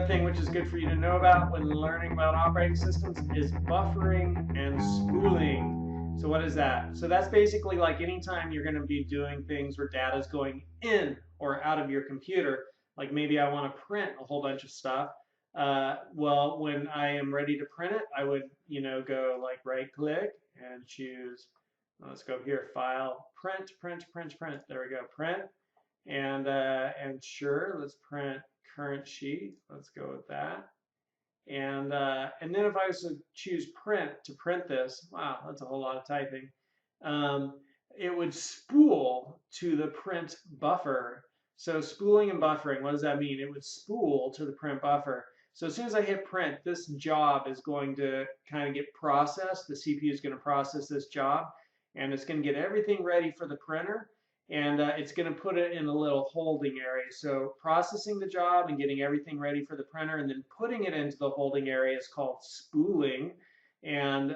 Another thing which is good for you to know about when learning about operating systems is buffering and spooling. So what is that? So that's basically like anytime you're going to be doing things where data is going in or out of your computer, like maybe I want to print a whole bunch of stuff. Well, when I am ready to print it, I would, go like right click and choose, let's go here, file, print, print, print, print. There we go, print. And sure, let's print current sheet. Let's go with that. And then if I was to choose print to print this, wow, that's a whole lot of typing. It would spool to the print buffer. So spooling and buffering, what does that mean? It would spool to the print buffer. So as soon as I hit print, this job is going to kind of get processed. The CPU is going to process this job, and it's going to get everything ready for the printer, and it's going to put it in a little holding area. So processing the job and getting everything ready for the printer, and then putting it into the holding area is called spooling, and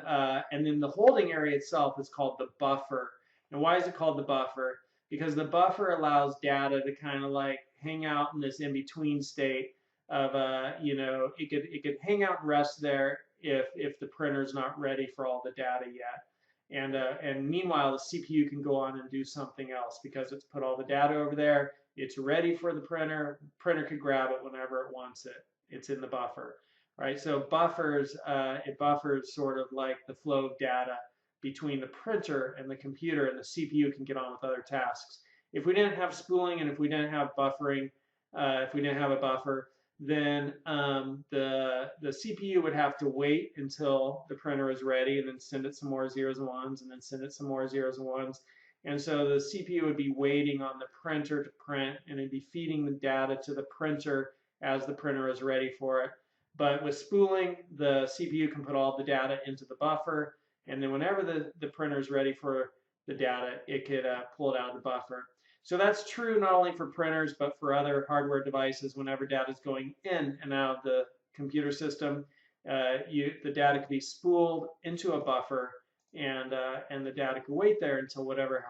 then the holding area itself is called the buffer. And why is it called the buffer? Because the buffer allows data to kind of like hang out in this in-between state of, it could hang out and rest there if the printer's not ready for all the data yet. And meanwhile, the CPU can go on and do something else because it's put all the data over there. It's ready for the printer. Printer could grab it whenever it wants it. It's in the buffer, right? So it buffers sort of like the flow of data between the printer and the computer, and the CPU can get on with other tasks. If we didn't have spooling and if we didn't have buffering, if we didn't have a buffer, then the CPU would have to wait until the printer is ready and then send it some more zeros and ones and then send it some more zeros and ones. And so the CPU would be waiting on the printer to print, and it'd be feeding the data to the printer as the printer is ready for it. But with spooling, the CPU can put all the data into the buffer, and then whenever the printer is ready for the data, it could pull it out of the buffer. So that's true not only for printers, but for other hardware devices. Whenever data is going in and out of the computer system, the data can be spooled into a buffer, and the data can wait there until whatever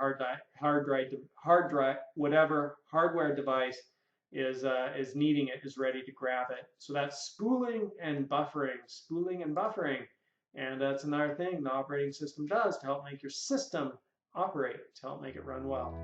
whatever hardware device is needing it is ready to grab it. So that's spooling and buffering, and that's another thing the operating system does to help make your system operate, to help make it run well.